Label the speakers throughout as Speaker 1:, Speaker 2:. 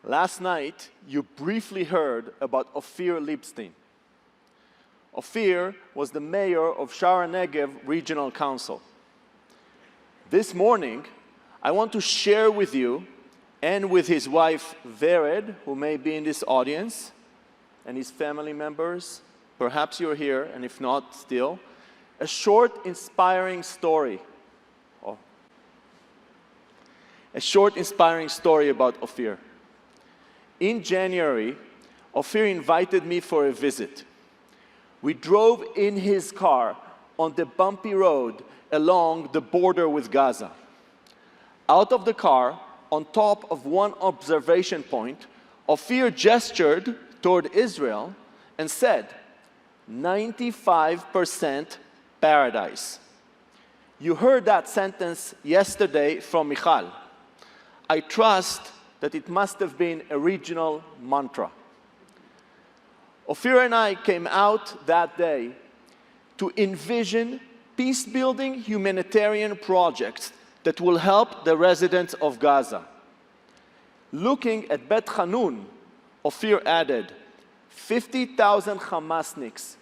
Speaker 1: Last night, you briefly heard about Ophir Liebstein. Ophir was the mayor of Sha'ar HaNegev Regional Council. This morning, I want to share with you and with his wife, Vered, who may be in this audience, and his family members, perhaps you're here, and if not, still, a short, inspiring story. A short, inspiring story about Ophir. In January, Ophir invited me for a visit. We drove in his car on the bumpy road along the border with Gaza. Out of the car, on top of one observation point, Ophir gestured toward Israel and said, 95% paradise. You heard that sentence yesterday from Michal. I trust that it must have been a regional mantra. Ophir and I came out that day to envision peace-building humanitarian projects that will help the residents of Gaza. Looking at Bet Hanun, Ophir added, 50,000 Hamasniks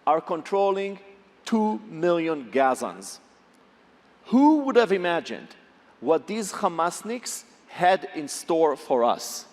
Speaker 1: are controlling 2 million Gazans. Who would have imagined what these Hamasniks had in store for us?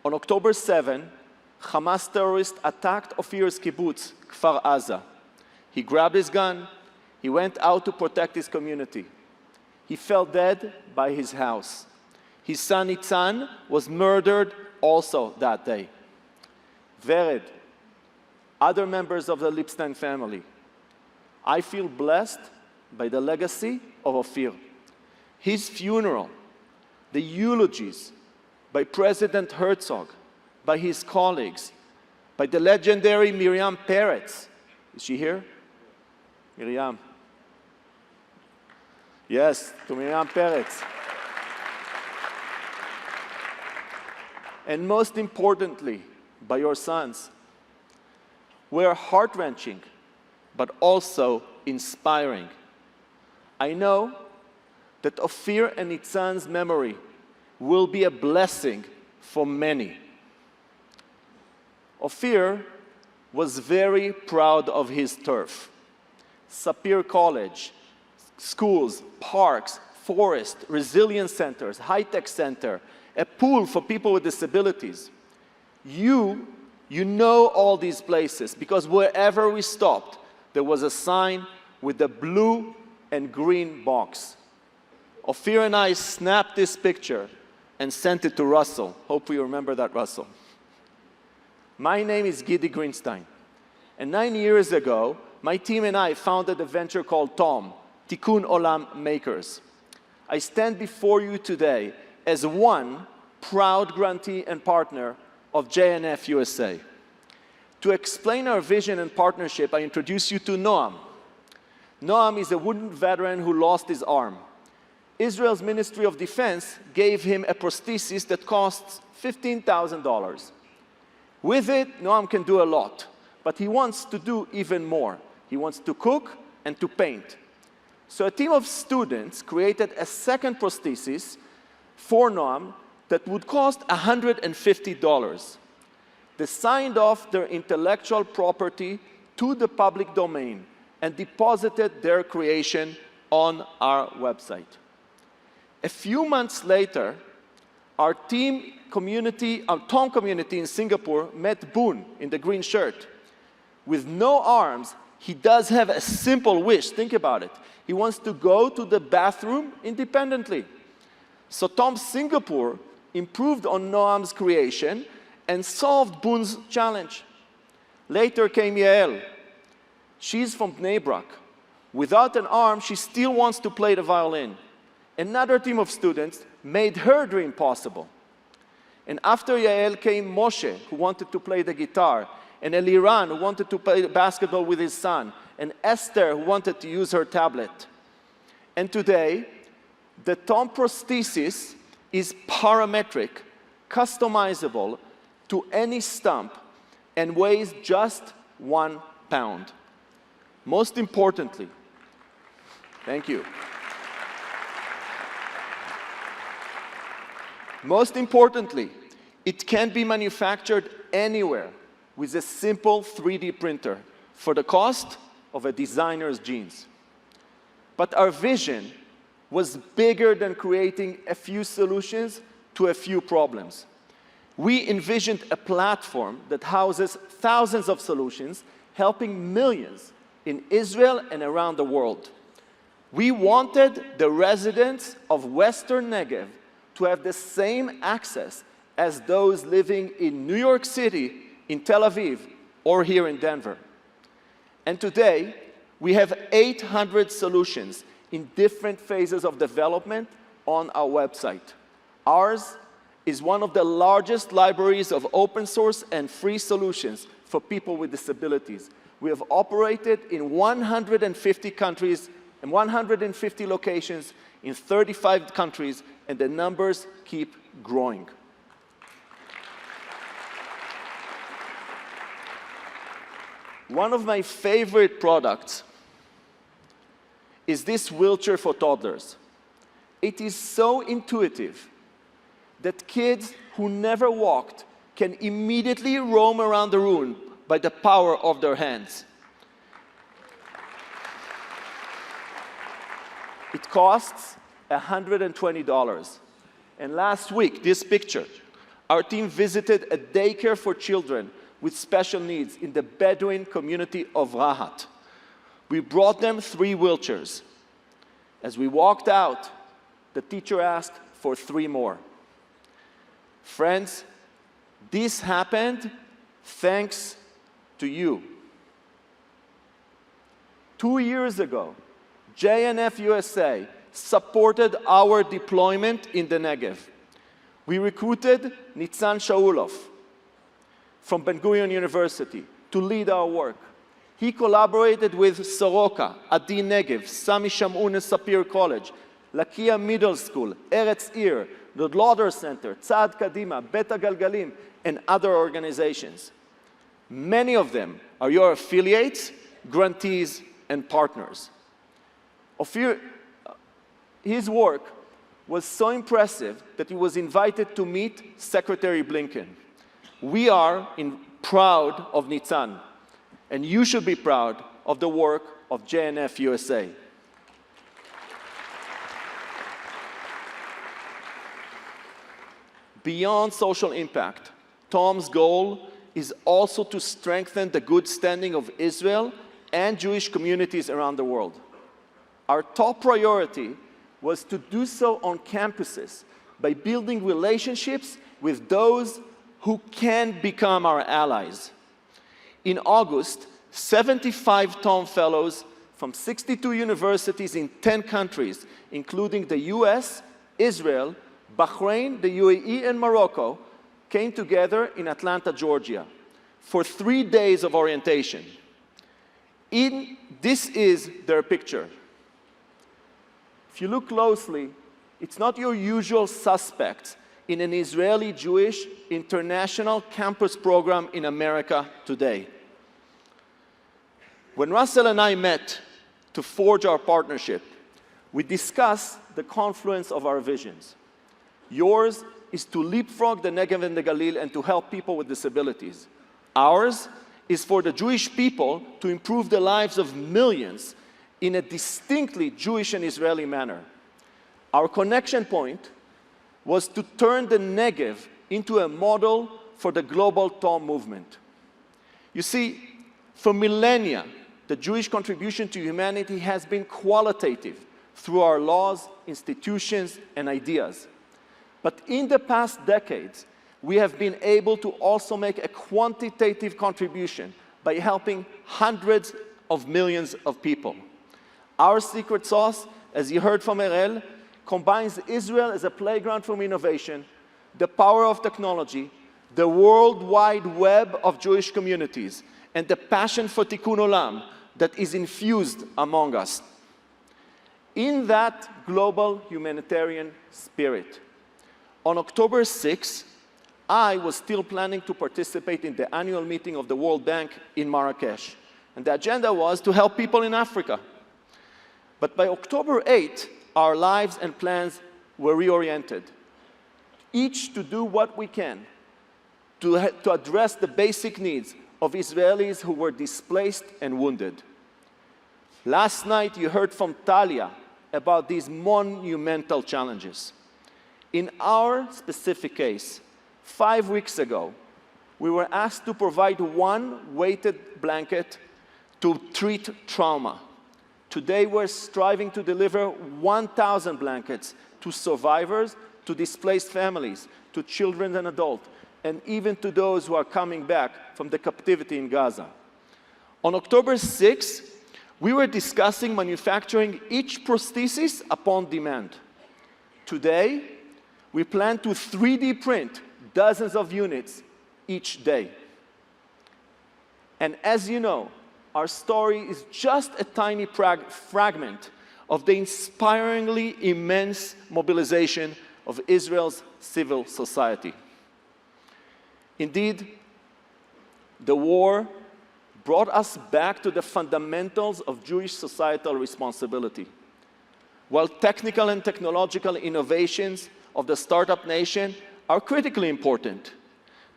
Speaker 1: On October 7, Hamas terrorists attacked Ophir's kibbutz, Kfar Aza. He grabbed his gun, he went out to protect his community. He fell dead by his house. His son Nitzan was murdered also that day. Vered, other members of the Liebstein family, I feel blessed by the legacy of Ophir. His funeral, the eulogies by President Herzog, by his colleagues, by the legendary Miriam Peretz. Is she here? Miriam. Yes, to Miriam Peretz. And most importantly, by your sons, were heart-wrenching, but also inspiring. I know that Ophir and Nitzan's memory will be a blessing for many. Ophir was very proud of his turf. Sapir College, schools, parks, forests, resilience centers, high-tech center, a pool for people with disabilities. You know all these places because wherever we stopped, there was a sign with the blue and green box. Ophir and I snapped this picture and sent it to Russell. Hope you remember that, Russell. My name is Gidi Grinstein. And 9 years ago, my team and I founded a venture called TOM, Tikkun Olam Makers. I stand before you today as one proud grantee and partner of JNF USA. To explain our vision and partnership, I introduce you to Noam. Noam is a wounded veteran who lost his arm. Israel's Ministry of Defense gave him a prosthesis that costs $15,000. With it, Noam can do a lot, but he wants to do even more. He wants to cook and to paint. So a team of students created a second prosthesis for Noam that would cost $150. They signed off their intellectual property to the public domain and deposited their creation on our website. A few months later, our TOM community in Singapore met Boone in the green shirt. With no arms, he does have a simple wish. Think about it. He wants to go to the bathroom independently. So TOM Singapore improved on Noam's creation and solved Boone's challenge. Later came Yael. She's from Bnei Brak. Without an arm, she still wants to play the violin. Another team of students made her dream possible. And after Yael came Moshe, who wanted to play the guitar, and Eliran, who wanted to play basketball with his son, and Esther, who wanted to use her tablet. And today, the TOM prosthesis is parametric, customizable to any stump, and weighs just 1 pound. Most importantly, thank you. Most importantly, it can be manufactured anywhere with a simple 3D printer for the cost of a designer's jeans. But our vision was bigger than creating a few solutions to a few problems. We envisioned a platform that houses thousands of solutions, helping millions in Israel and around the world. We wanted the residents of Western Negev to have the same access as those living in New York City, in Tel Aviv, or here in Denver. And today, we have 800 solutions in different phases of development on our website. Ours is one of the largest libraries of open source and free solutions for people with disabilities. We have operated in 150 countries and 150 locations in 35 countries, and the numbers keep growing. One of my favorite products is this wheelchair for toddlers. It is so intuitive that kids who never walked can immediately roam around the room by the power of their hands. It costs $120. And last week, this picture, our team visited a daycare for children with special needs in the Bedouin community of Rahat. We brought them 3 wheelchairs. As we walked out, the teacher asked for 3 more. Friends, this happened thanks to you. 2 years ago, JNF USA supported our deployment in the Negev. We recruited Nitzan Shaulov from Ben Gurion University to lead our work. He collaborated with Soroka, Adi Negev, Sami Shamoun and Sapir College, Lakia Middle School, Eretz Ir, the Lauder Center, Tzad Kadima, Beta Galgalim, and other organizations. Many of them are your affiliates, grantees, and partners. His work was so impressive that he was invited to meet Secretary Blinken. We are proud of Nitzan, and you should be proud of the work of JNF USA. Beyond social impact, Tom's goal is also to strengthen the good standing of Israel and Jewish communities around the world. Our top priority was to do so on campuses by building relationships with those who can become our allies. In August, 75 Tom Fellows from 62 universities in 10 countries, including the US, Israel, Bahrain, the UAE, and Morocco, came together in Atlanta, Georgia, for 3 days of orientation. This is their picture. If you look closely, it's not your usual suspects in an Israeli Jewish international campus program in America today. When Russell and I met to forge our partnership, we discussed the confluence of our visions. Yours is to leapfrog the Negev and the Galil and to help people with disabilities. Ours is for the Jewish people to improve the lives of millions in a distinctly Jewish and Israeli manner. Our connection point was to turn the Negev into a model for the global Tom movement. You see, for millennia, the Jewish contribution to humanity has been qualitative through our laws, institutions, and ideas. But in the past decades, we have been able to also make a quantitative contribution by helping hundreds of millions of people. Our secret sauce, as you heard from Erel, combines Israel as a playground for innovation, the power of technology, the worldwide web of Jewish communities, and the passion for Tikkun Olam that is infused among us. In that global humanitarian spirit, on October 6, I was still planning to participate in the annual meeting of the World Bank in Marrakesh. And the agenda was to help people in Africa. But by October 8, our lives and plans were reoriented. each to do what we can to address the basic needs of Israelis who were displaced and wounded. Last night, you heard from Talia about these monumental challenges. In our specific case, 5 weeks ago, we were asked to provide one weighted blanket to treat trauma. Today, we're striving to deliver 1,000 blankets to survivors, to displaced families, to children and adults, and even to those who are coming back from the captivity in Gaza. On October 6th, we were discussing manufacturing each prosthesis upon demand. Today, we plan to 3D print dozens of units each day. And as you know, our story is just a tiny fragment of the inspiringly immense mobilization of Israel's civil society. Indeed, the war brought us back to the fundamentals of Jewish societal responsibility. While technical and technological innovations of the startup nation are critically important,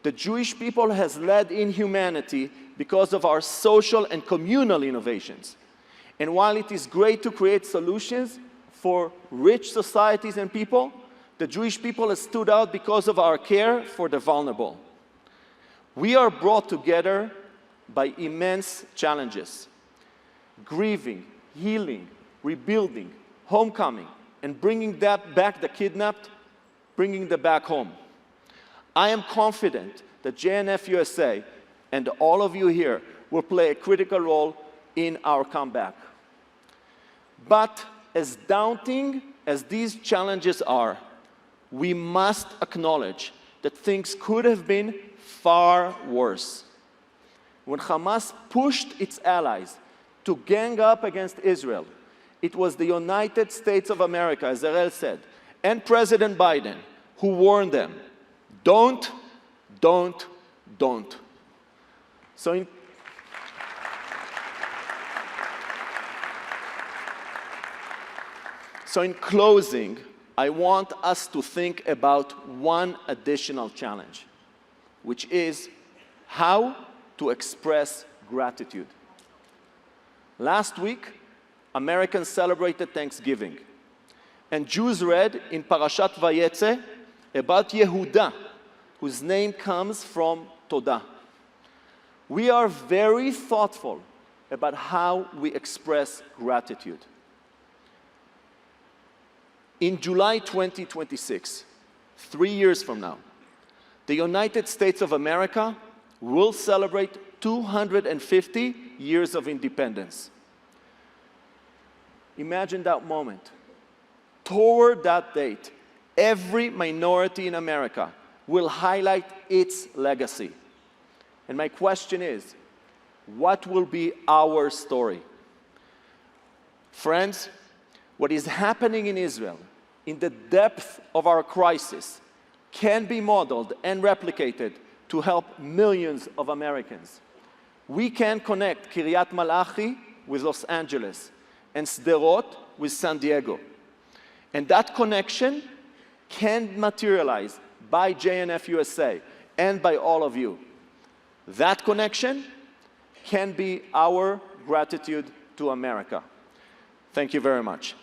Speaker 1: the Jewish people has led in humanity because of our social and communal innovations. And while it is great to create solutions for rich societies and people, the Jewish people has stood out because of our care for the vulnerable. We are brought together by immense challenges: grieving, healing, rebuilding, homecoming, and bringing back the kidnapped, bringing them back home. I am confident that JNF USA and all of you here will play a critical role in our comeback. But as daunting as these challenges are, we must acknowledge that things could have been far worse. When Hamas pushed its allies to gang up against Israel, it was the United States of America, as Ariel said, and President Biden who warned them, don't. So in closing, I want us to think about one additional challenge, which is how to express gratitude. Last week, Americans celebrated Thanksgiving, and Jews read in Parashat Vayetze about Yehuda, whose name comes from Todah. We are very thoughtful about how we express gratitude. In July 2026, 3 years from now, the United States of America will celebrate 250 years of independence. Imagine that moment. Toward that date, every minority in America will highlight its legacy. And my question is, what will be our story? Friends, what is happening in Israel, in the depth of our crisis, can be modeled and replicated to help millions of Americans. We can connect Kiryat Malachi with Los Angeles and Sderot with San Diego. And that connection can materialize by JNF USA and by all of you. That connection can be our gratitude to America. Thank you very much.